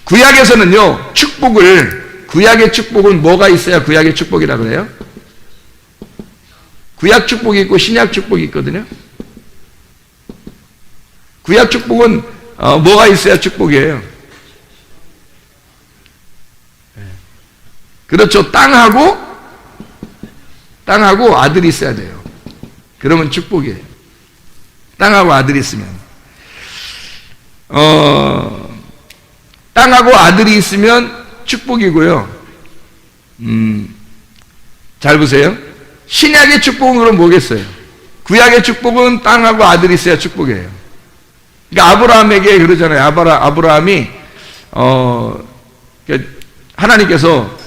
구약에서는요, 구약의 축복은 뭐가 있어야 구약의 축복이라고 그래요? 구약 축복이 있고 신약 축복이 있거든요. 구약 축복은 뭐가 있어야 축복이에요? 그렇죠. 땅하고 아들이 있어야 돼요. 그러면 축복이에요. 땅하고 아들이 있으면. 땅하고 아들이 있으면 축복이고요. 잘 보세요. 신약의 축복은 그럼 뭐겠어요? 구약의 축복은 땅하고 아들이 있어야 축복이에요. 그러니까 아브라함에게 그러잖아요. 아브라함이 하나님께서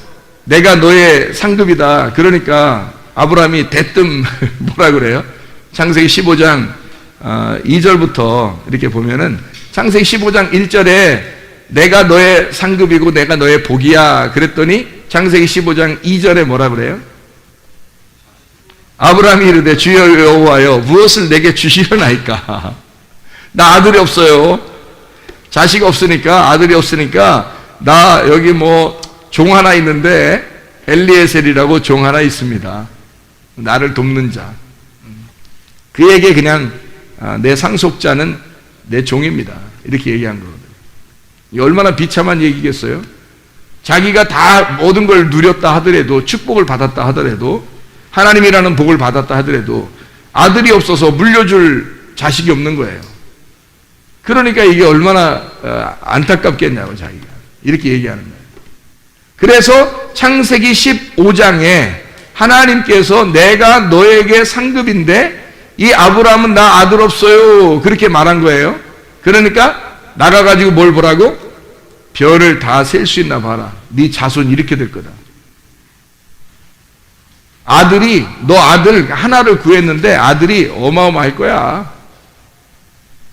내가 너의 상급이다. 그러니까 아브라함이 대뜸 뭐라 그래요? 창세기 15장 2절부터 이렇게 보면은 창세기 15장 1절에 내가 너의 상급이고 내가 너의 복이야. 그랬더니 창세기 15장 2절에 뭐라 그래요? 아브라함이 이르되 주여 여호와여 무엇을 내게 주시려나이까? 나 아들이 없어요. 자식 없으니까, 아들이 없으니까 나 여기 뭐 종 하나 있는데 엘리에셀이라고 종 하나 있습니다. 나를 돕는 자. 그에게 그냥 내 상속자는 내 종입니다. 이렇게 얘기한 거거든요. 얼마나 비참한 얘기겠어요? 자기가 다 모든 걸 누렸다 하더라도, 축복을 받았다 하더라도, 하나님이라는 복을 받았다 하더라도 아들이 없어서 물려줄 자식이 없는 거예요. 그러니까 이게 얼마나 안타깝겠냐고 자기가 이렇게 얘기하는 거예요. 그래서 창세기 15장에 하나님께서 내가 너에게 상급인데 이 아브라함은 나 아들 없어요 그렇게 말한 거예요. 그러니까 나가가지고 뭘 보라고? 별을 다 셀 수 있나 봐라. 네 자손 이렇게 될 거다. 너 아들 하나를 구했는데 아들이 어마어마할 거야.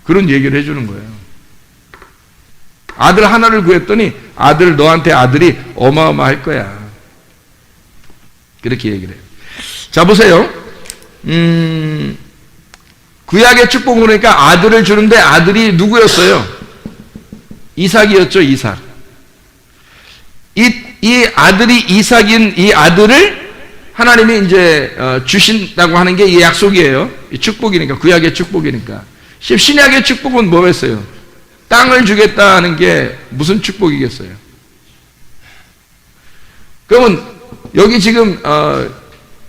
그런 얘기를 해주는 거예요. 아들 하나를 구했더니 너한테 아들이 어마어마할 거야. 그렇게 얘기를 해요. 자, 보세요. 구약의 축복 그러니까 아들을 주는데 아들이 누구였어요? 이삭이었죠, 이삭. 이 아들이 이삭인 이 아들을 하나님이 이제 주신다고 하는 게 이 약속이에요. 이 축복이니까, 구약의 축복이니까. 신약의 축복은 뭐였어요? 땅을 주겠다는 게 무슨 축복이겠어요? 그러면 여기 지금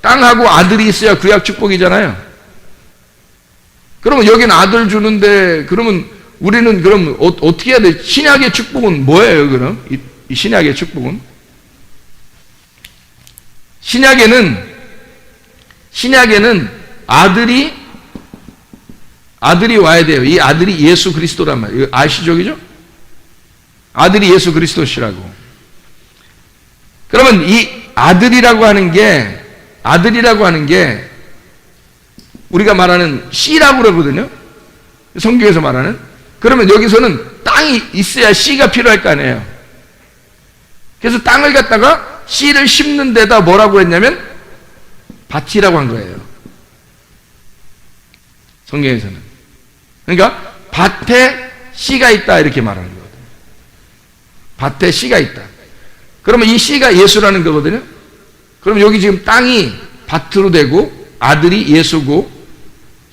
땅하고 아들이 있어야 구약 축복이잖아요. 그러면 여기는 아들 주는데 그러면 우리는 그럼 어떻게 해야 돼? 신약의 축복은 뭐예요? 그럼 이 신약의 축복은 신약에는 아들이 와야 돼요. 이 아들이 예수 그리스도란 말이에요. 아시죠? 그죠? 아들이 예수 그리스도시라고. 그러면 이 아들이라고 하는 게 우리가 말하는 씨라고 그러거든요. 성경에서 말하는. 그러면 여기서는 땅이 있어야 씨가 필요할 거 아니에요. 그래서 땅을 갖다가 씨를 심는 데다 뭐라고 했냐면 밭이라고 한 거예요. 성경에서는. 그러니까 밭에 씨가 있다 이렇게 말하는 거거든요. 밭에 씨가 있다. 그러면 이 씨가 예수라는 거거든요. 그럼 여기 지금 땅이 밭으로 되고 아들이 예수고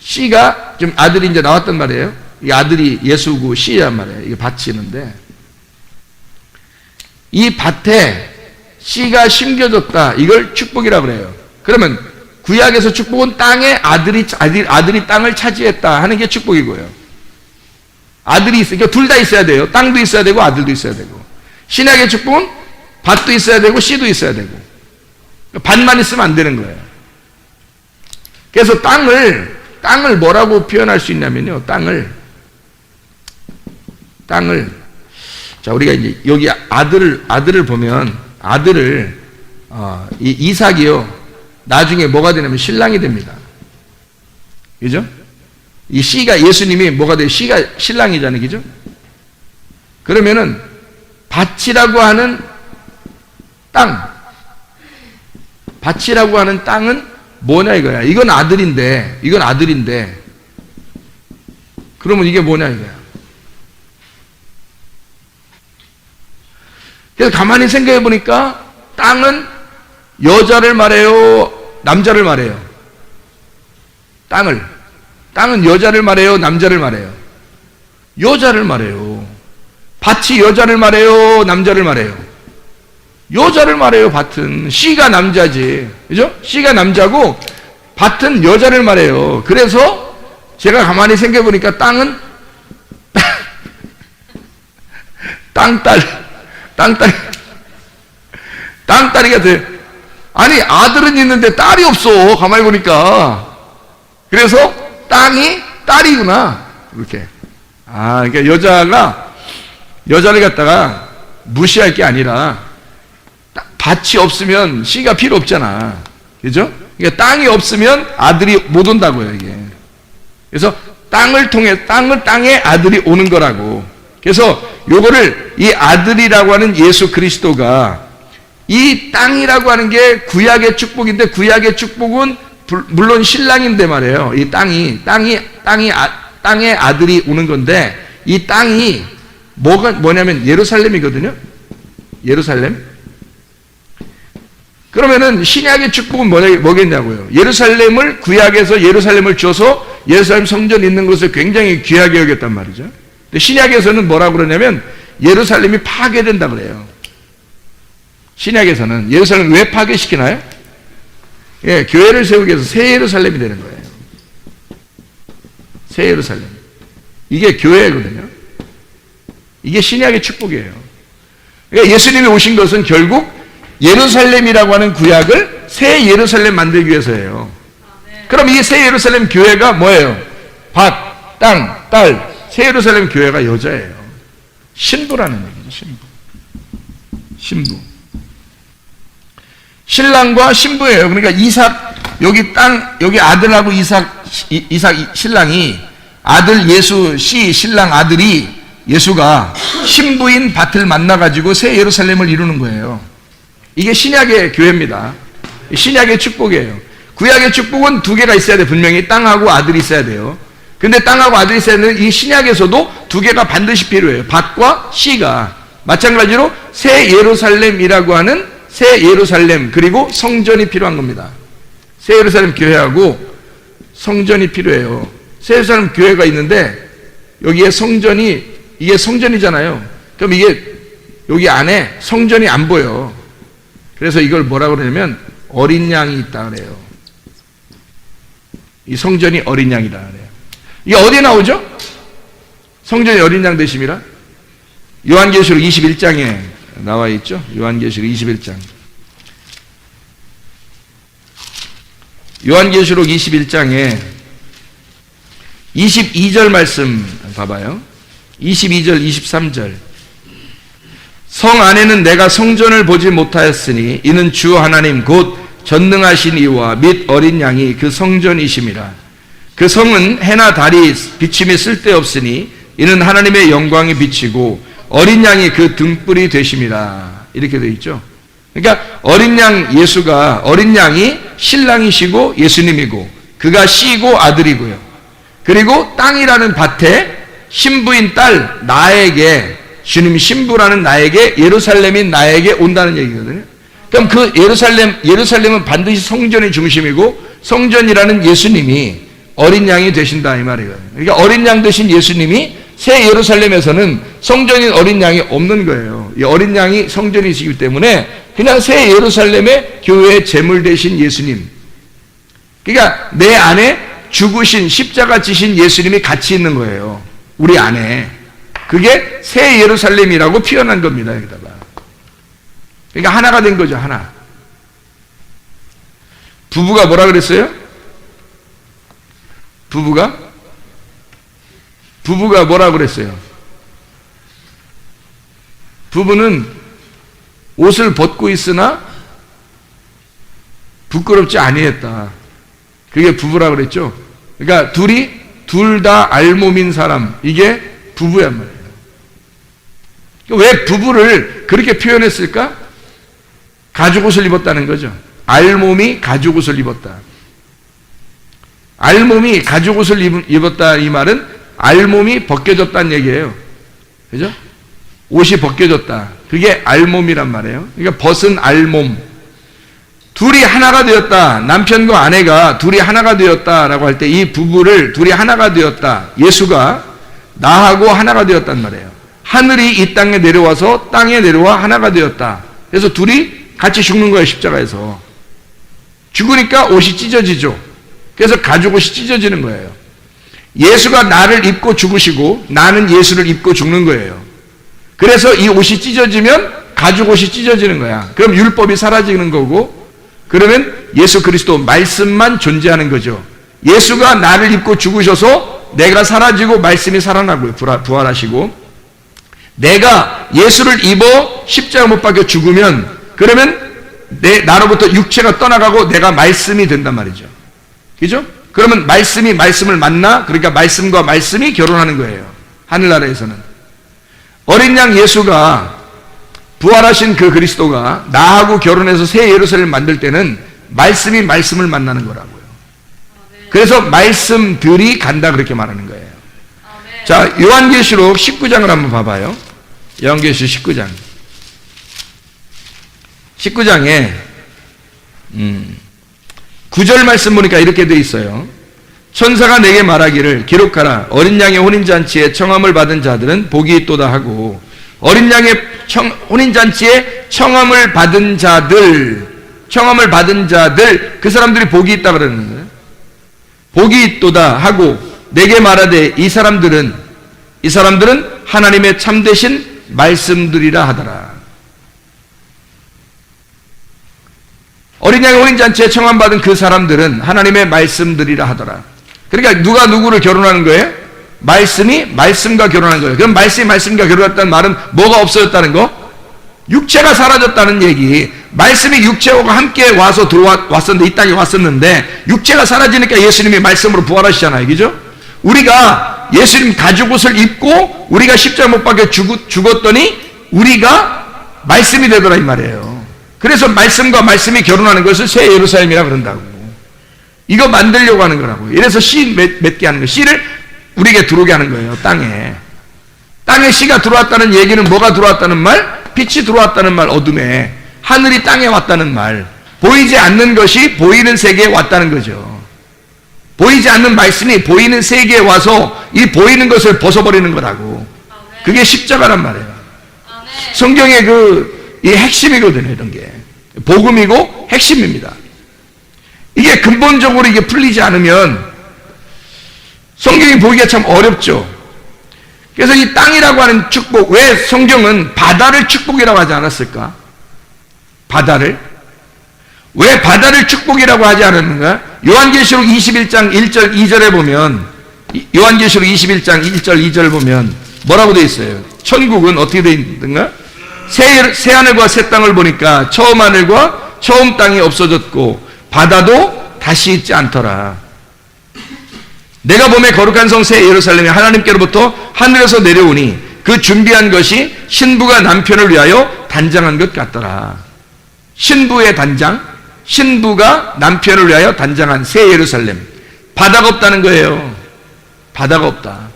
씨가 지금 아들이 이제 나왔단 말이에요. 이 아들이 예수고 씨란 말이에요. 이게 밭이 있는데 이 밭에 씨가 심겨졌다. 이걸 축복이라고 그래요. 그러면 구약에서 축복은 땅에 아들이 땅을 차지했다 하는 게 축복이고요. 아들이 있으니까 둘 다 있어야 돼요. 땅도 있어야 되고 아들도 있어야 되고. 신약의 축복은 밭도 있어야 되고 씨도 있어야 되고. 밭만 있으면 안 되는 거예요. 그래서 땅을 뭐라고 표현할 수 있냐면요. 땅을 자, 우리가 이제 여기 아들을 보면 이 이삭이요. 나중에 뭐가 되냐면 신랑이 됩니다. 그죠? 이 씨가 예수님이 뭐가 돼요? 씨가 신랑이잖아요. 그죠? 그러면은 밭이라고 하는 땅은 뭐냐 이거야. 이건 아들인데 그러면 이게 뭐냐 이거야. 그래서 가만히 생각해 보니까 땅은 여자를 말해요, 남자를 말해요? 땅은 여자를 말해요, 남자를 말해요? 여자를 말해요. 밭이 여자를 말해요, 남자를 말해요? 여자를 말해요. 밭은 씨가 남자지, 그죠? 씨가 남자고 밭은 여자를 말해요. 그래서 제가 가만히 생각해 보니까 땅은 땅딸이가 돼. 아니, 아들은 있는데 딸이 없어. 가만히 보니까. 그래서 땅이 딸이구나. 이렇게. 그러니까 여자를 갖다가 무시할 게 아니라 밭이 없으면 씨가 필요 없잖아. 그죠? 그러니까 땅이 없으면 아들이 못 온다고요, 이게. 그래서 땅에 아들이 오는 거라고. 그래서 요거를 이 아들이라고 하는 예수 그리스도가 이 땅이라고 하는 게 구약의 축복인데, 구약의 축복은 물론 신랑인데 말이에요. 이 땅에 아들이 오는 건데, 이 땅이 뭐냐면 예루살렘이거든요. 예루살렘. 그러면은 신약의 축복은 뭐겠냐고요. 예루살렘을, 구약에서 예루살렘을 줘서 예루살렘 성전 있는 것을 굉장히 귀하게 여겼단 말이죠. 근데 신약에서는 뭐라고 그러냐면 예루살렘이 파괴된다 그래요. 신약에서는 예루살렘 왜 파괴시키나요? 예, 교회를 세우기 위해서 새 예루살렘이 되는 거예요. 새 예루살렘. 이게 교회거든요. 이게 신약의 축복이에요. 그러니까 예수님이 오신 것은 결국 예루살렘이라고 하는 구약을 새 예루살렘 만들기 위해서예요. 그럼 이 새 예루살렘 교회가 뭐예요? 밭, 땅, 딸. 새 예루살렘 교회가 여자예요. 신부라는 얘기죠. 신부. 신랑과 신부예요. 그러니까 이삭, 여기 아들하고 이삭 신랑이, 아들 예수, 신랑 아들이, 예수가 신부인 밭을 만나가지고 새 예루살렘을 이루는 거예요. 이게 신약의 교회입니다. 신약의 축복이에요. 구약의 축복은 두 개가 있어야 돼. 분명히 땅하고 아들이 있어야 돼요. 근데 땅하고 아들이 있어야 되는데 이 신약에서도 두 개가 반드시 필요해요. 밭과 씨가. 마찬가지로 새 예루살렘이라고 하는 새 예루살렘, 그리고 성전이 필요한 겁니다. 새 예루살렘 교회하고 성전이 필요해요. 새 예루살렘 교회가 있는데 여기에 이게 성전이잖아요. 그럼 이게 여기 안에 성전이 안 보여. 그래서 이걸 뭐라고 그러냐면 어린 양이 있다 그래요. 이 성전이 어린 양이다 그래요. 이게 어디에 나오죠? 성전이 어린 양 되심이라? 요한계시록 21장에 나와 있죠. 요한계시록 21장. 요한계시록 21장에 22절 말씀 봐봐요. 22절, 23절. 성 안에는 내가 성전을 보지 못하였으니 이는 주 하나님 곧 전능하신 이와 및 어린 양이 그 성전이심이라. 그 성은 해나 달이 비침이 쓸데없으니 이는 하나님의 영광이 비치고 어린 양이 그 등불이 되심이라. 이렇게 되어 있죠. 그러니까 어린 양 예수가, 어린 양이 신랑이시고 예수님이고, 그가 씨고 아들이고요. 그리고 땅이라는 밭에 신부인 딸 나에게, 주님 신부라는 나에게, 예루살렘인 나에게 온다는 얘기거든요. 그럼 그 예루살렘은 반드시 성전이 중심이고, 성전이라는 예수님이 어린 양이 되신다 이 말이에요. 그러니까 어린 양 되신 예수님이 새 예루살렘에서는 성전인 어린 양이 없는 거예요. 이 어린 양이 성전이시기 때문에 그냥 새 예루살렘의 교회의 제물 되신 예수님. 그러니까 내 안에 죽으신, 십자가 지신 예수님이 같이 있는 거예요. 우리 안에. 그게 새 예루살렘이라고 표현한 겁니다. 여기다가. 그러니까 하나가 된 거죠. 하나. 부부가 뭐라 그랬어요? 부부가 뭐라 그랬어요? 부부는 옷을 벗고 있으나 부끄럽지 아니했다. 그게 부부라 그랬죠. 그러니까 둘 다 알몸인 사람, 이게 부부란 말이에요. 왜 부부를 그렇게 표현했을까? 가죽옷을 입었다는 거죠. 알몸이 가죽옷을 입었다. 알몸이 가죽옷을 입었다 이 말은 알몸이 벗겨졌다는 얘기예요. 그죠? 옷이 벗겨졌다. 그게 알몸이란 말이에요. 그러니까 벗은 알몸. 둘이 하나가 되었다. 남편과 아내가 둘이 하나가 되었다라고 할 때 이 부부를 둘이 하나가 되었다. 예수가 나하고 하나가 되었단 말이에요. 하늘이 이 땅에 내려와서 땅에 내려와 하나가 되었다. 그래서 둘이 같이 죽는 거예요. 십자가에서. 죽으니까 옷이 찢어지죠. 그래서 가죽 옷이 찢어지는 거예요. 예수가 나를 입고 죽으시고 나는 예수를 입고 죽는 거예요. 그래서 이 옷이 찢어지면 가죽 옷이 찢어지는 거야. 그럼 율법이 사라지는 거고, 그러면 예수 그리스도 말씀만 존재하는 거죠. 예수가 나를 입고 죽으셔서 내가 사라지고 말씀이 살아나고요. 부활하시고, 내가 예수를 입어 십자가 못 박혀 죽으면, 그러면 나로부터 육체가 떠나가고 내가 말씀이 된단 말이죠. 그죠? 그러면 말씀이 말씀을 만나, 그러니까 말씀과 말씀이 결혼하는 거예요. 하늘나라에서는. 어린 양 예수가 부활하신 그 그리스도가 나하고 결혼해서 새 예루살렘을 만들 때는 말씀이 말씀을 만나는 거라고요. 그래서 말씀들이 간다 그렇게 말하는 거예요. 자, 요한계시록 19장을 한번 봐봐요. 요한계시록 19장. 19장에 9절 말씀 보니까 이렇게 돼 있어요. 천사가 내게 말하기를 기록하라. 어린 양의 혼인잔치에 청함을 받은 자들은 복이 있도다 하고, 어린 양의 혼인잔치에 청함을 받은 자들, 그 사람들이 복이 있다 그러는 거예요. 복이 있도다 하고 내게 말하되 이 사람들은 하나님의 참되신 말씀들이라 하더라. 어린 양의 혼인잔치에 청함받은 그 사람들은 하나님의 말씀들이라 하더라. 그러니까 누가 누구를 결혼하는 거예요? 말씀이 말씀과 결혼하는 거예요. 그럼 말씀이 말씀과 결혼했다는 말은 뭐가 없어졌다는 거? 육체가 사라졌다는 얘기. 말씀이 육체와 함께 와서 왔었는데, 이 땅에 왔었는데 육체가 사라지니까 예수님이 말씀으로 부활하시잖아요. 그죠? 우리가 예수님 가죽옷을 입고 우리가 십자가 못 박혀 죽었더니 우리가 말씀이 되더라 이 말이에요. 그래서 말씀과 말씀이 결혼하는 것을 새 예루살렘이라 그런다고. 이거 만들려고 하는 거라고. 이래서 씨 맺게 하는 거예요. 씨를 우리에게 들어오게 하는 거예요. 땅에 씨가 들어왔다는 얘기는 뭐가 들어왔다는 말? 빛이 들어왔다는 말, 어둠에. 하늘이 땅에 왔다는 말. 보이지 않는 것이 보이는 세계에 왔다는 거죠. 보이지 않는 말씀이 보이는 세계에 와서 이 보이는 것을 벗어버리는 거라고. 그게 십자가란 말이에요. 성경의 이 핵심이거든요, 이런 게. 복음이고 핵심입니다. 이게 근본적으로 이게 풀리지 않으면 성경이 보기가 참 어렵죠. 그래서 이 땅이라고 하는 축복, 왜 성경은 바다를 축복이라고 하지 않았을까? 바다를? 왜 바다를 축복이라고 하지 않았는가? 요한계시록 21장 1절 2절에 보면, 요한계시록 21장 1절 2절 보면 뭐라고 되어 있어요? 천국은 어떻게 되어 있는가? 새 하늘과 새 땅을 보니까 처음 하늘과 처음 땅이 없어졌고 바다도 다시 있지 않더라. 내가 봄에 거룩한 성 새 예루살렘이 하나님께로부터 하늘에서 내려오니 그 준비한 것이 신부가 남편을 위하여 단장한 것 같더라. 신부의 단장, 신부가 남편을 위하여 단장한 새 예루살렘. 바다가 없다는 거예요. 바다가 없다.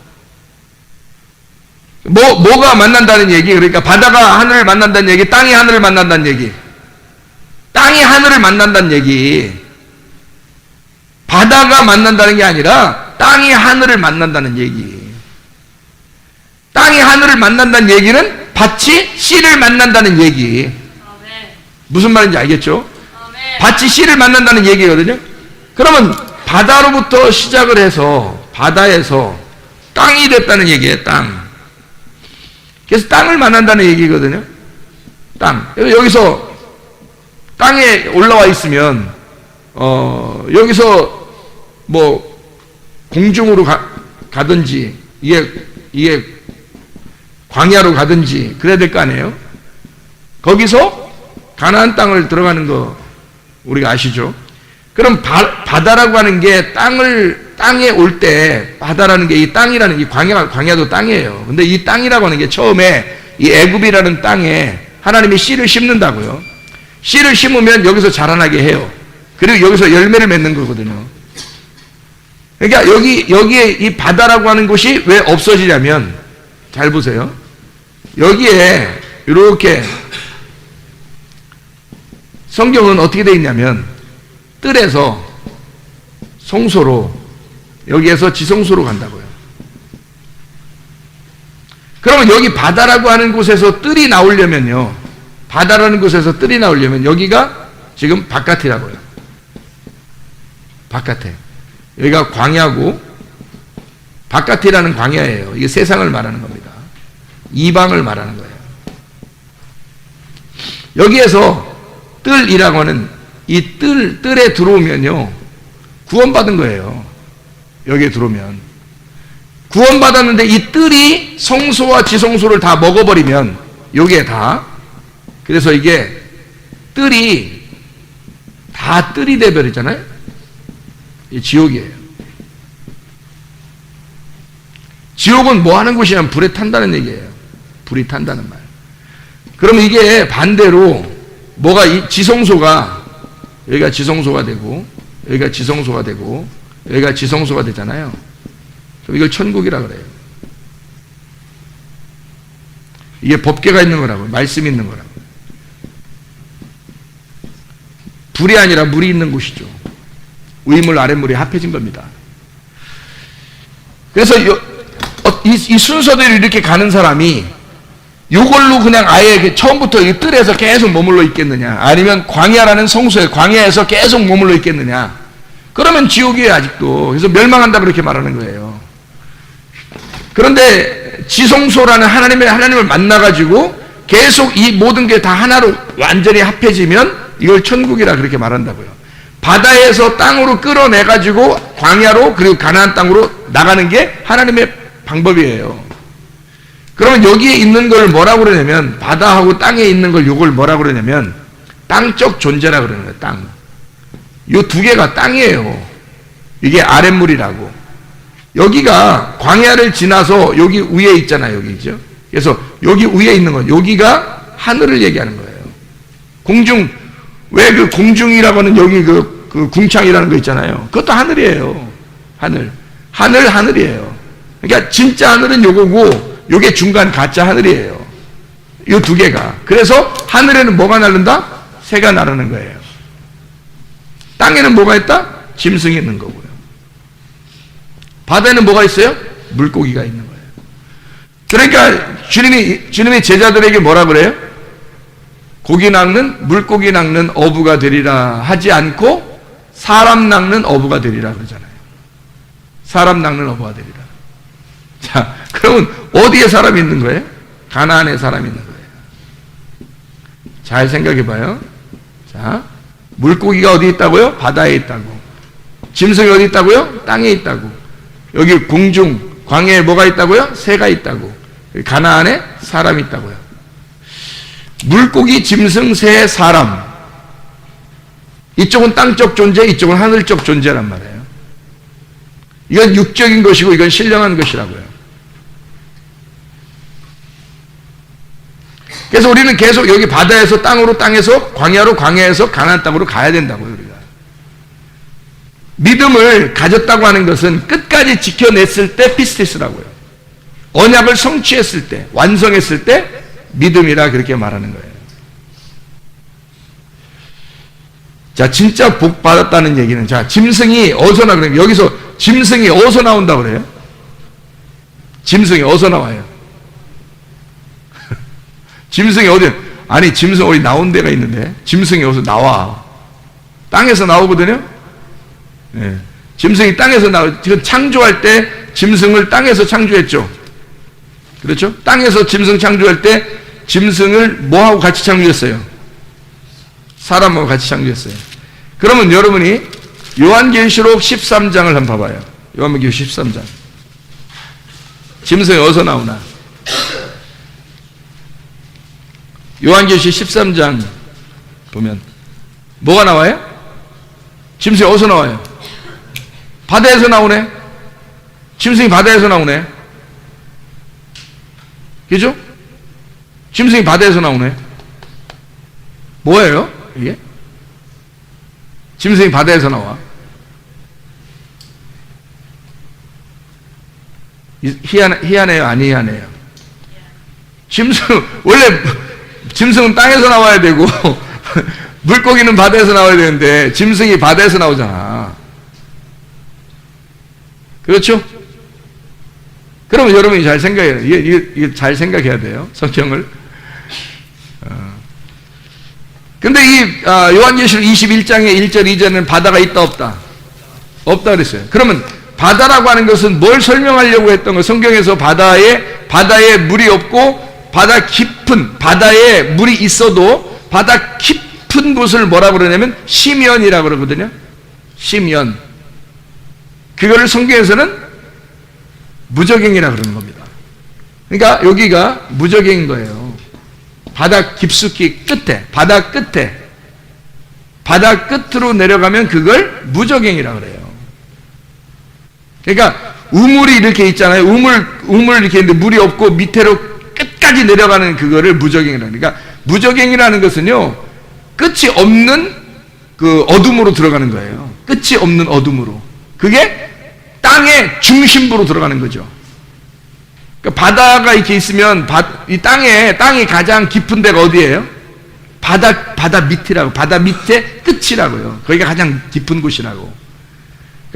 뭐가 만난다는 얘기? 그러니까 바다가 하늘을 만난다는 얘기, 땅이 하늘을 만난다는 얘기. 땅이 하늘을 만난다는 얘기. 바다가 만난다는 게 아니라 땅이 하늘을 만난다는 얘기. 땅이 하늘을 만난다는 얘기는 밭이 씨를 만난다는 얘기. 무슨 말인지 알겠죠? 밭이 씨를 만난다는 얘기거든요. 그러면 바다로부터 시작을 해서 바다에서 땅이 됐다는 얘기예요. 땅. 그래서 땅을 만난다는 얘기거든요. 땅. 여기서 땅에 올라와 있으면 여기서 뭐 공중으로 가든지 이게 광야로 가든지 그래야 될 거 아니에요? 거기서 가나안 땅을 들어가는 거 우리가 아시죠? 그럼 바다라고 하는 게 땅에 올 때 바다라는 게 이 땅이라는 이 광야도 땅이에요. 근데 이 땅이라고 하는 게 처음에 이 애굽이라는 땅에 하나님이 씨를 심는다고요. 씨를 심으면 여기서 자라나게 해요. 그리고 여기서 열매를 맺는 거거든요. 그러니까 여기에 이 바다라고 하는 곳이 왜 없어지냐면, 잘 보세요. 여기에 이렇게 성경은 어떻게 되어 있냐면 뜰에서 성소로, 여기에서 지성소로 간다고요. 그러면 여기 바다라고 하는 곳에서 뜰이 나오려면요, 바다라는 곳에서 뜰이 나오려면 여기가 지금 바깥이라고요. 바깥에. 여기가 광야고, 바깥이라는 광야예요. 이게 세상을 말하는 겁니다. 이방을 말하는 거예요. 여기에서 뜰이라고 하는 이 뜰에 들어오면요, 구원받은 거예요. 여기에 들어오면. 구원받았는데 이 뜰이 성소와 지성소를 다 먹어버리면, 요게 다, 그래서 이게 뜰이 다 뜰이 돼버리잖아요. 이 지옥이에요. 지옥은 뭐 하는 곳이냐면 불에 탄다는 얘기예요. 불이 탄다는 말. 그럼 이게 반대로 뭐가 이 지성소가, 여기가 지성소가 되고, 여기가 지성소가 되고, 여기가 지성소가 되잖아요. 그럼 이걸 천국이라 그래요. 이게 법궤가 있는 거라고, 말씀이 있는 거라고. 불이 아니라 물이 있는 곳이죠. 위물 아랫물이 합해진 겁니다. 그래서 이 순서대로 이렇게 가는 사람이 이걸로 그냥 아예 처음부터 이 뜰에서 계속 머물러 있겠느냐, 아니면 광야라는 성소에, 광야에서 계속 머물러 있겠느냐, 그러면 지옥이에요 아직도. 그래서 멸망한다 그렇게 말하는 거예요. 그런데 지성소라는 하나님을 만나가지고 계속 이 모든 게 다 하나로 완전히 합해지면 이걸 천국이라 그렇게 말한다고요. 바다에서 땅으로 끌어내가지고 광야로, 그리고 가나안 땅으로 나가는 게 하나님의 방법이에요. 그러면 여기에 있는 걸 뭐라고 그러냐면, 바다하고 땅에 있는 걸 요걸 뭐라고 그러냐면 땅적 존재라 그러는 거예요. 땅. 요 두 개가 땅이에요. 이게 아랫물이라고. 여기가 광야를 지나서 여기 위에 있잖아요. 여기죠. 그래서 여기 위에 있는 건, 여기가 하늘을 얘기하는 거예요. 공중, 왜 그 공중이라고 하는 여기 그 궁창이라는 거 있잖아요. 그것도 하늘이에요. 하늘이에요. 그러니까 진짜 하늘은 요거고, 요게 중간 가짜 하늘이에요. 요 두 개가. 그래서 하늘에는 뭐가 나른다? 새가 나르는 거예요. 땅에는 뭐가 있다? 짐승이 있는 거고요. 바다에는 뭐가 있어요? 물고기가 있는 거예요. 그러니까 주님이 제자들에게 뭐라 그래요? 고기 낚는, 물고기 낚는 어부가 되리라 하지 않고 사람 낚는 어부가 되리라 그러잖아요. 사람 낚는 어부가 되리라. 자, 그러면 어디에 사람이 있는 거예요? 가나안에 사람이 있는 거예요. 잘 생각해 봐요. 자, 물고기가 어디 있다고요? 바다에 있다고. 짐승이 어디 있다고요? 땅에 있다고. 여기 공중, 광야에 뭐가 있다고요? 새가 있다고. 가나안에 사람이 있다고요. 물고기, 짐승, 새, 사람. 이쪽은 땅적 존재, 이쪽은 하늘적 존재란 말이에요. 이건 육적인 것이고 이건 신령한 것이라고요. 그래서 우리는 계속 여기 바다에서 땅으로, 땅에서 광야로, 광야에서 가나안 땅으로 가야 된다고요. 우리가 믿음을 가졌다고 하는 것은 끝까지 지켜냈을 때 피스티스라고요. 언약을 성취했을 때, 완성했을 때 믿음이라 그렇게 말하는 거예요. 자, 진짜 복 받았다는 얘기는, 자, 짐승이 어디서 나 그래요? 여기서 짐승이 어디서 나온다고 그래요? 짐승이 어디서 나와요? 짐승이 어디, 아니, 짐승 어디 나온 데가 있는데, 짐승이 어디서 나와? 땅에서 나오거든요? 네. 짐승이 땅에서 지금 창조할 때 짐승을 땅에서 창조했죠. 그렇죠? 땅에서 짐승 창조할 때 짐승을 뭐하고 같이 창조했어요? 사람하고 같이 창조했어요. 그러면 여러분이 요한계시록 13장을 한번 봐봐요. 요한계시록 13장. 짐승이 어디서 나오나? 요한계시록 13장 보면 뭐가 나와요? 짐승이 어디서 나와요? 바다에서 나오네. 짐승이 바다에서 나오네. 그죠? 짐승이 바다에서 나오네. 뭐예요? 이게? 짐승이 바다에서 나와. 희한해요? 안 희한해요? 짐승, 원래 짐승은 땅에서 나와야 되고 물고기는 바다에서 나와야 되는데 짐승이 바다에서 나오잖아. 그렇죠? 그러면 여러분이 잘 생각해요. 이게 잘 생각해야 돼요. 성경을. 근데 이 요한계시록 21장의 1절 2절은 바다가 있다 없다? 없다 그랬어요. 그러면 바다라고 하는 것은 뭘 설명하려고 했던 거? 성경에서 바다에 물이 없고 바다 깊은 바다에 물이 있어도 바다 깊은 곳을 뭐라고 그러냐면 심연이라고 그러거든요. 심연. 그거를 성경에서는 무저갱이라고 그러는 겁니다. 그러니까 여기가 무저갱인 거예요. 바다 깊숙이 끝에, 바다 끝에, 바다 끝으로 내려가면 그걸 무저갱이라고 그래요. 그러니까 우물이 이렇게 있잖아요. 우물 이렇게 있는데 물이 없고 밑으로 끝까지 내려가는 그거를 무저갱이라고. 그러니까 무저갱이라는 것은요, 끝이 없는 그 어둠으로 들어가는 거예요. 끝이 없는 어둠으로. 그게 땅의 중심부로 들어가는 거죠. 그러니까 바다가 이렇게 있으면 이 땅이 가장 깊은 데가 어디예요? 바다 밑이라고. 바다 밑에 끝이라고요. 거기가 가장 깊은 곳이라고.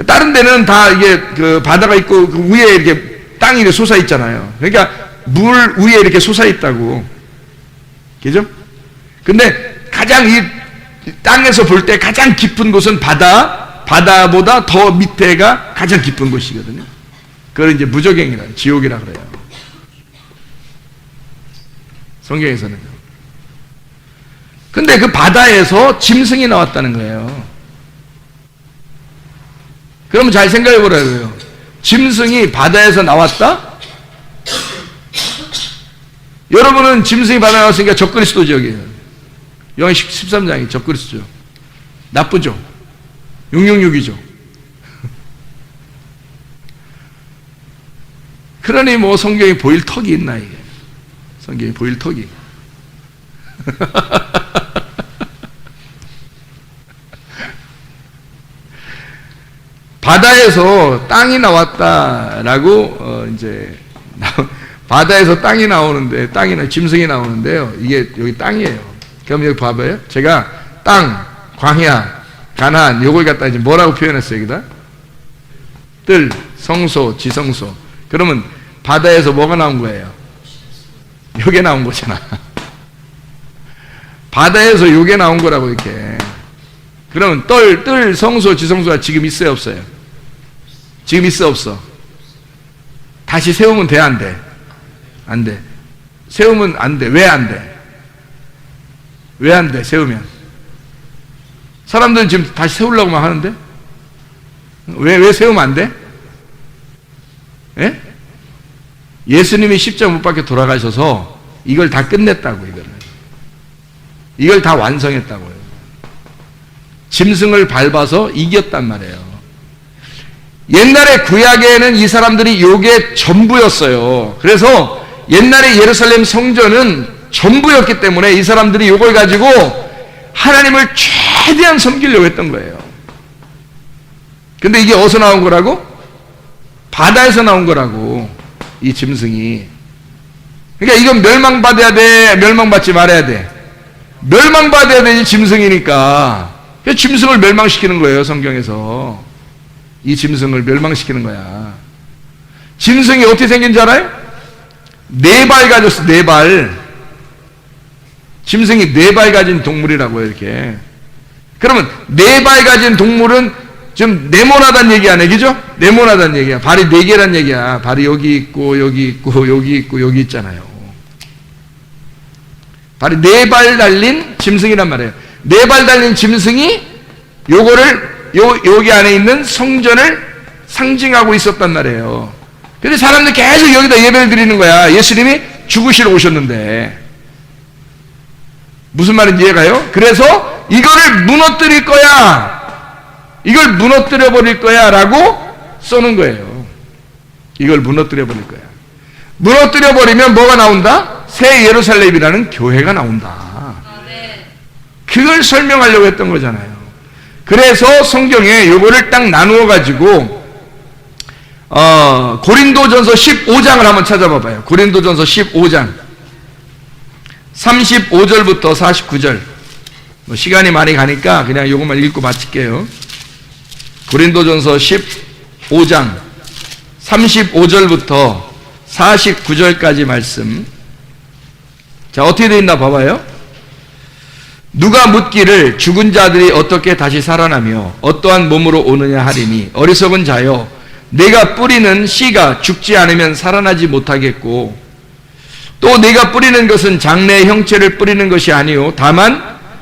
다른 데는 다 이게 그 바다가 있고 그 위에 이렇게 땅이 이렇게 솟아 있잖아요. 그러니까 물 위에 이렇게 솟아 있다고. 그죠? 근데 가장 이 땅에서 볼 때 가장 깊은 곳은 바다보다 더 밑에가 가장 깊은 곳이거든요. 그걸 이제 무저갱이라, 지옥이라 그래요. 성경에서는. 근데 그 바다에서 짐승이 나왔다는 거예요. 그러면 잘 생각해 보라고요. 짐승이 바다에서 나왔다? 여러분은 짐승이 바다에 나왔으니까 적그리스도죠, 여기. 요한 13장이 적그리스도죠. 나쁘죠. 666이죠. 그러니 뭐 성경이 보일 턱이 있나 이게. 성경이 보일 턱이. 바다에서 땅이 나왔다라고 이제 바다에서 땅이 나오는데 짐승이 나오는데요. 이게 여기 땅이에요. 그럼 여기 봐봐요. 제가 땅, 광야, 가나안 요걸 갖다 이제 뭐라고 표현했어요, 여기다? 뜰, 성소, 지성소. 그러면 바다에서 뭐가 나온 거예요? 요게 나온 거잖아. 바다에서 요게 나온 거라고 이렇게. 그러면 뜰, 성소, 지성소가 지금 있어요, 없어요? 지금 있어, 없어? 다시 세우면 돼, 안 돼? 안 돼. 세우면 안 돼. 왜 안 돼? 왜 안 돼, 세우면? 사람들은 지금 다시 세우려고만 하는데? 왜 세우면 안 돼? 예? 예수님이 십자가 못 박혀 돌아가셔서 이걸 다 끝냈다고, 이걸 다 완성했다고요. 짐승을 밟아서 이겼단 말이에요. 옛날에 구약에는 이 사람들이 요게 전부였어요. 그래서 옛날에 예루살렘 성전은 전부였기 때문에 이 사람들이 요걸 가지고 하나님을 최대한 섬기려고 했던 거예요. 근데 이게 어디서 나온 거라고? 바다에서 나온 거라고, 이 짐승이. 그러니까 이건 멸망받아야 돼, 멸망받지 말아야 돼? 멸망받아야 되지, 짐승이니까. 짐승을 멸망시키는 거예요, 성경에서. 이 짐승을 멸망시키는 거야. 짐승이 어떻게 생긴 줄 알아요? 4발 가졌어, 4발. 짐승이 4발 가진 동물이라고요, 이렇게. 그러면 4발 가진 동물은 좀 네모나다는 얘기 아니에요, 그죠? 네모나다는 얘기야. 발이 4개란 얘기야. 발이 여기 있고, 여기 있고, 여기 있고, 여기 있잖아요. 발이 4발 달린 짐승이란 말이에요. 4발 달린 짐승이 여기 안에 있는 성전을 상징하고 있었단 말이에요. 근데 사람들 계속 여기다 예배를 드리는 거야. 예수님이 죽으시러 오셨는데. 무슨 말인지 이해가요? 그래서 이거를 무너뜨릴 거야. 이걸 무너뜨려 버릴 거야 라고 써는 거예요. 이걸 무너뜨려 버릴 거야. 무너뜨려 버리면 뭐가 나온다? 새 예루살렘이라는 교회가 나온다. 그걸 설명하려고 했던 거잖아요. 그래서 성경에 요거를 딱 나누어 가지고 고린도전서 15장을 한번 찾아봐봐요. 고린도전서 15장. 35절부터 49절. 시간이 많이 가니까 그냥 이것만 읽고 마칠게요. 고린도전서 15장 35절부터 49절까지 말씀. 자, 어떻게 되어 있나 봐봐요. 누가 묻기를 죽은 자들이 어떻게 다시 살아나며 어떠한 몸으로 오느냐 하리니, 어리석은 자여, 내가 뿌리는 씨가 죽지 않으면 살아나지 못하겠고, 또 내가 뿌리는 것은 장래의 형체를 뿌리는 것이 아니요 다만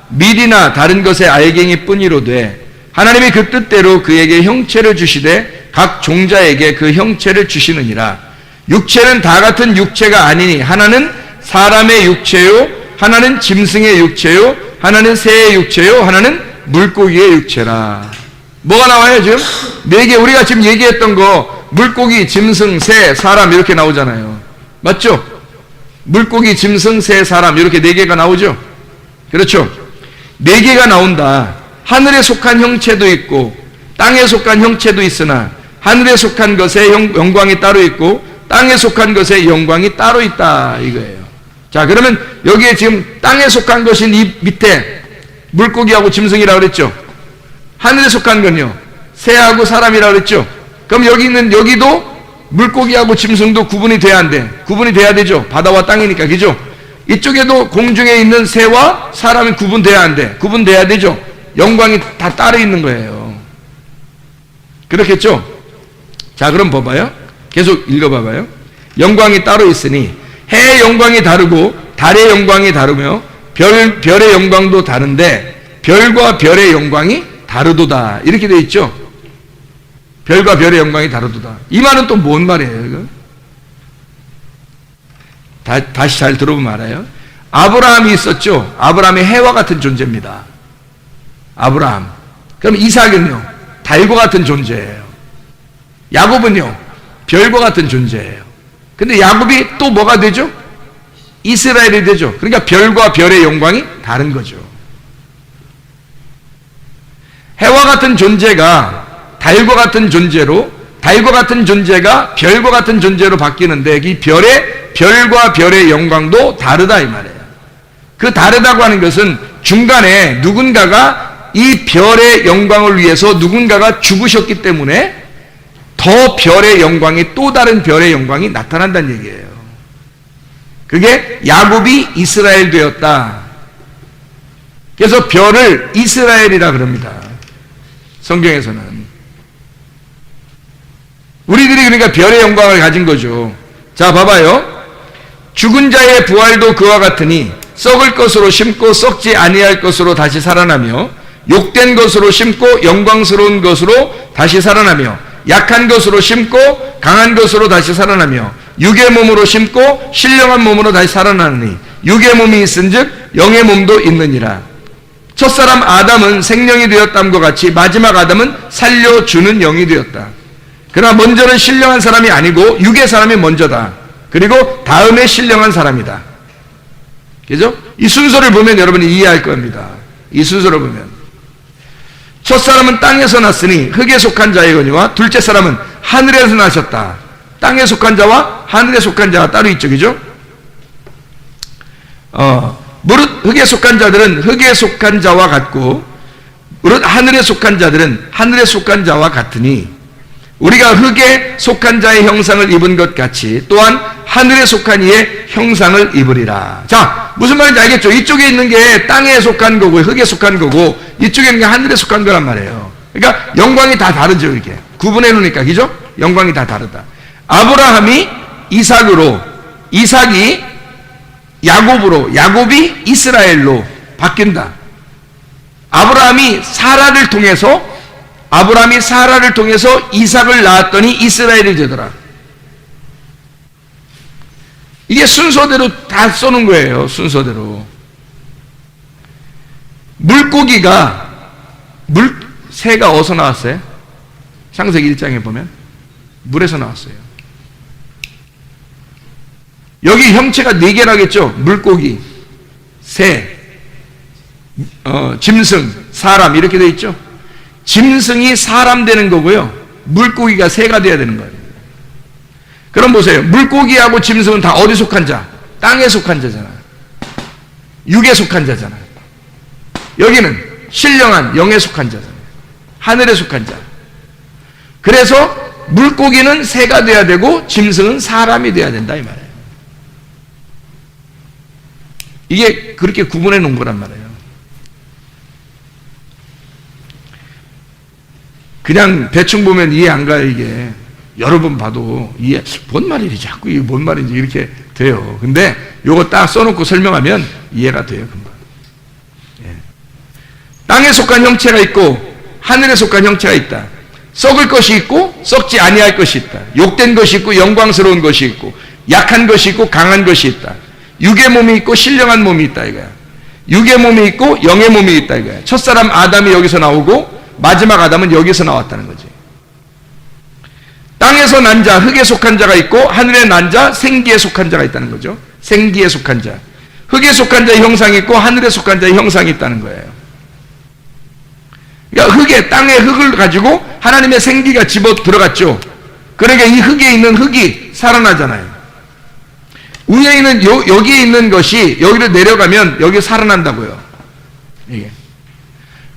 밀이나 다른 것의 알갱이 뿐이로되, 하나님이 그 뜻대로 그에게 형체를 주시되 각 종자에게 그 형체를 주시느니라. 육체는 다 같은 육체가 아니니 하나는 사람의 육체요, 하나는 짐승의 육체요, 하나는 새의 육체요, 하나는 물고기의 육체라. 뭐가 나와요 지금? 네 개. 우리가 지금 얘기했던 거 물고기, 짐승, 새, 사람 이렇게 나오잖아요. 맞죠? 물고기, 짐승, 새, 사람 이렇게 네 개가 나오죠? 그렇죠? 네 개가 나온다. 하늘에 속한 형체도 있고 땅에 속한 형체도 있으나 하늘에 속한 것의 영광이 따로 있고 땅에 속한 것의 영광이 따로 있다 이거예요. 자, 그러면 여기에 지금 땅에 속한 것인 이 밑에 물고기하고 짐승이라고 그랬죠? 하늘에 속한 건요 새하고 사람이라고 그랬죠? 그럼 여기 있는 여기도 물고기하고 짐승도 구분이 돼야 안 돼? 구분이 돼야 되죠? 바다와 땅이니까, 그죠? 이쪽에도 공중에 있는 새와 사람이 구분돼야 안 돼? 구분돼야 되죠? 영광이 다 따로 있는 거예요. 그렇겠죠? 자, 그럼 봐봐요. 계속 읽어봐봐요. 영광이 따로 있으니 해의 영광이 다르고 달의 영광이 다르며 별의 영광도 다른데 별과 별의 영광이 다르도다. 이렇게 돼 있죠? 별과 별의 영광이 다르도다. 이 말은 또 뭔 말이에요, 이거? 다시 잘 들어보면 알아요. 아브라함이 있었죠? 아브라함이 해와 같은 존재입니다. 아브라함. 그럼 이삭은요? 달과 같은 존재예요. 야곱은요? 별과 같은 존재예요. 근데 야곱이 또 뭐가 되죠? 이스라엘이 되죠. 그러니까 별과 별의 영광이 다른 거죠. 해와 같은 존재가 달과 같은 존재로, 달과 같은 존재가 별과 같은 존재로 바뀌는데 이 별과 별의 영광도 다르다 이 말이에요. 그 다르다고 하는 것은 중간에 누군가가 이 별의 영광을 위해서 누군가가 죽으셨기 때문에 더 별의 영광이, 또 다른 별의 영광이 나타난다는 얘기예요. 그게 야곱이 이스라엘 되었다. 그래서 별을 이스라엘이라 그럽니다. 성경에서는. 우리들이 그러니까 별의 영광을 가진 거죠. 자, 봐봐요. 죽은 자의 부활도 그와 같으니 썩을 것으로 심고 썩지 아니할 것으로 다시 살아나며, 욕된 것으로 심고 영광스러운 것으로 다시 살아나며, 약한 것으로 심고 강한 것으로 다시 살아나며, 육의 몸으로 심고 신령한 몸으로 다시 살아나니 육의 몸이 있은즉 영의 몸도 있느니라. 첫사람 아담은 생명이 되었담과 같이 마지막 아담은 살려주는 영이 되었다. 그러나 먼저는 신령한 사람이 아니고 육의 사람이 먼저다. 그리고 다음에 신령한 사람이다. 그죠? 이 순서를 보면 여러분이 이해할 겁니다. 이 순서를 보면 첫사람은 땅에서 났으니 흙에 속한 자이거니와 둘째 사람은 하늘에서 나셨다. 땅에 속한 자와 하늘에 속한 자가 따로 있죠. 그죠? 무릇 흙에 속한 자들은 흙에 속한 자와 같고 무릇 하늘에 속한 자들은 하늘에 속한 자와 같으니 우리가 흙에 속한 자의 형상을 입은 것 같이 또한 하늘에 속한 이의 형상을 입으리라. 자, 무슨 말인지 알겠죠? 이쪽에 있는 게 땅에 속한 거고 흙에 속한 거고 이쪽에 있는 게 하늘에 속한 거란 말이에요. 그러니까 영광이 다 다르죠. 이렇게 구분해 놓으니까. 그죠? 영광이 다 다르다. 아브라함이 이삭으로, 이삭이 야곱으로, 야곱이 이스라엘로 바뀐다. 아브라함이 사라를 통해서 이삭을 낳았더니 이스라엘이 되더라. 이게 순서대로 다 써놓은 거예요. 순서대로. 물고기가, 새가 어디서 나왔어요? 창세기 1장에 보면 물에서 나왔어요. 여기 형체가 4개라겠죠? 물고기, 새, 짐승, 사람 이렇게 돼 있죠? 짐승이 사람 되는 거고요. 물고기가 새가 돼야 되는 거예요. 그럼 보세요. 물고기하고 짐승은 다 어디 속한 자? 땅에 속한 자잖아요. 육에 속한 자잖아요. 여기는 신령한 영에 속한 자잖아요. 하늘에 속한 자. 그래서 물고기는 새가 돼야 되고 짐승은 사람이 돼야 된다 이 말이에요. 이게 그렇게 구분해 놓은 거란 말이에요. 그냥 대충 보면 이해 안 가요. 이게 여러 번 봐도 이해, 뭔 말인지 자꾸 이게 뭔 말인지 이렇게 돼요. 근데 요거 딱 써놓고 설명하면 이해가 돼요. 금방. 예. 땅에 속한 형체가 있고 하늘에 속한 형체가 있다. 썩을 것이 있고 썩지 아니할 것이 있다. 욕된 것이 있고 영광스러운 것이 있고 약한 것이 있고 강한 것이 있다. 육의 몸이 있고 신령한 몸이 있다 이거야. 육의 몸이 있고 영의 몸이 있다 이거야. 첫사람 아담이 여기서 나오고 마지막 아담은 여기서 나왔다는 거지. 땅에서 난 자, 흙에 속한 자가 있고 하늘에 난 자, 생기에 속한 자가 있다는 거죠. 생기에 속한 자. 흙에 속한 자의 형상이 있고 하늘에 속한 자의 형상이 있다는 거예요. 그러니까 흙에, 땅에 흙을 가지고 하나님의 생기가 집어 들어갔죠. 그러니까 이 흙에 있는 흙이 살아나잖아요. 위에 있는 여기에 있는 것이 여기로 내려가면 여기 살아난다고요. 이게.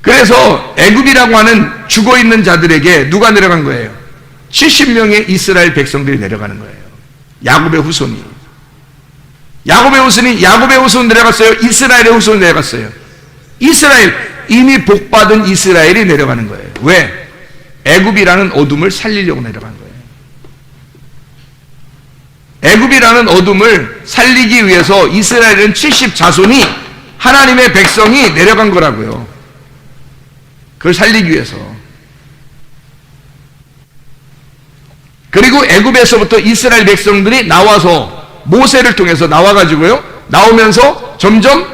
그래서 애굽이라고 하는 죽어있는 자들에게 누가 내려간 거예요? 70명의 이스라엘 백성들이 내려가는 거예요. 야곱의 후손이. 야곱의 후손 내려갔어요? 이스라엘의 후손 내려갔어요? 이스라엘, 이미 복받은 이스라엘이 내려가는 거예요. 왜? 애굽이라는 어둠을 살리려고 내려간 거예요. 애굽이라는 어둠을 살리기 위해서 이스라엘은 70자손이 하나님의 백성이 내려간 거라고요. 그걸 살리기 위해서. 그리고 애굽에서부터 이스라엘 백성들이 나와서 모세를 통해서 나와가지고요, 나오면서 점점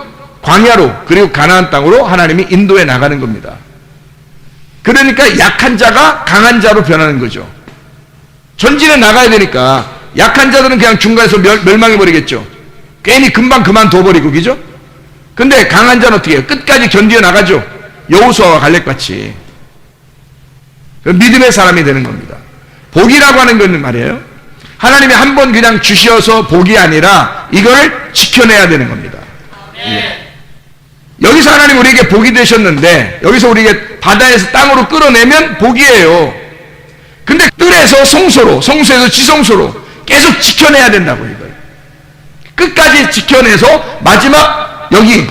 광야로 그리고 가나안 땅으로 하나님이 인도해 나가는 겁니다. 그러니까 약한 자가 강한 자로 변하는 거죠. 전진해 나가야 되니까 약한 자들은 그냥 중간에서 멸망해 버리겠죠. 괜히 금방 그만둬버리고, 그죠? 근데 강한 자는 어떻게 해요? 끝까지 견디어 나가죠. 여호수아와 갈렙같이. 믿음의 사람이 되는 겁니다. 복이라고 하는 건 말이에요, 하나님이 한 번 그냥 주셔서 복이 아니라 이걸 지켜내야 되는 겁니다. 예. 여기서 하나님 우리에게 복이 되셨는데 여기서 우리에게 바다에서 땅으로 끌어내면 복이에요. 근데 뜰에서 송소로, 송소에서 지송소로 계속 지켜내야 된다고. 이걸 끝까지 지켜내서 마지막 여기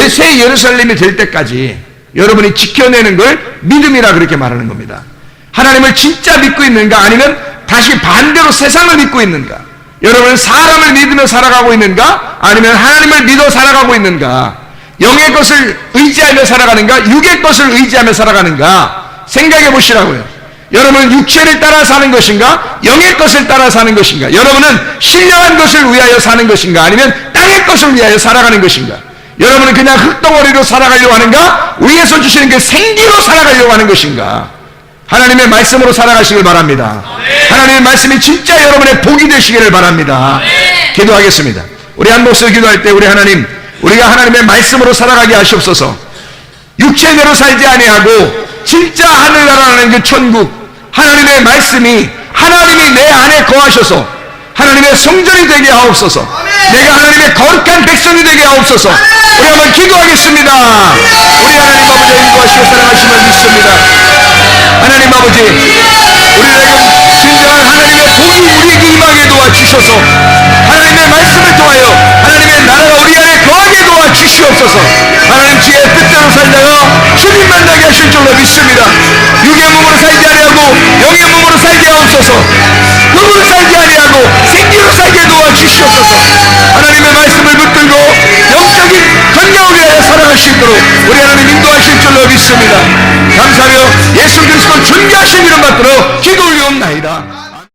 새 예루살렘이 될 때까지 여러분이 지켜내는 걸 믿음이라 그렇게 말하는 겁니다. 하나님을 진짜 믿고 있는가, 아니면 다시 반대로 세상을 믿고 있는가? 여러분은 사람을 믿으며 살아가고 있는가, 아니면 하나님을 믿어 살아가고 있는가? 영의 것을 의지하며 살아가는가, 육의 것을 의지하며 살아가는가? 생각해 보시라고요. 여러분은 육체를 따라 사는 것인가, 영의 것을 따라 사는 것인가? 여러분은 신령한 것을 위하여 사는 것인가, 아니면 땅의 것을 위하여 살아가는 것인가? 여러분은 그냥 흙덩어리로 살아가려고 하는가, 위에서 주시는 그 생기로 살아가려고 하는 것인가? 하나님의 말씀으로 살아가시길 바랍니다. 하나님의 말씀이 진짜 여러분의 복이 되시기를 바랍니다. 기도하겠습니다. 우리 한 목소리 기도할 때, 우리 하나님, 우리가 하나님의 말씀으로 살아가게 하시옵소서. 육체대로 살지 아니하고 진짜 하늘나라라는 그 천국, 하나님의 말씀이, 하나님이 내 안에 거하셔서 하나님의 성전이 되게 하옵소서. 내가 하나님의 거룩한 백성이 되게 하옵소서. 우리 한번 기도하겠습니다. 우리 하나님 아버지 인도하시고 사랑하심을 믿습니다. 하나님 아버지, 우리에게 진정한 하나님의 복이 우리에게 임하게 도와주셔서 하나님의 말씀을 통하여 하나님의 나라가 우리 안에 거하게 도와주시옵소서. 하나님 주의 뜻대로 살다가 주님 만나게 하실 줄로 믿습니다. 육의 몸으로 살지 아니하고 영의 몸으로 살게 하옵소서. 흙으로 살지 아니하고 생기로 살게 도와주시옵소서. 하나님의 말씀을 붙들고 영적인 건강을 위하여 살아갈 수 있도록 우리 하나님 인도하실 줄로 믿습니다. 감사하며 예수 그리스도 존귀하신 이름 받들어 기도 올리옵나이다.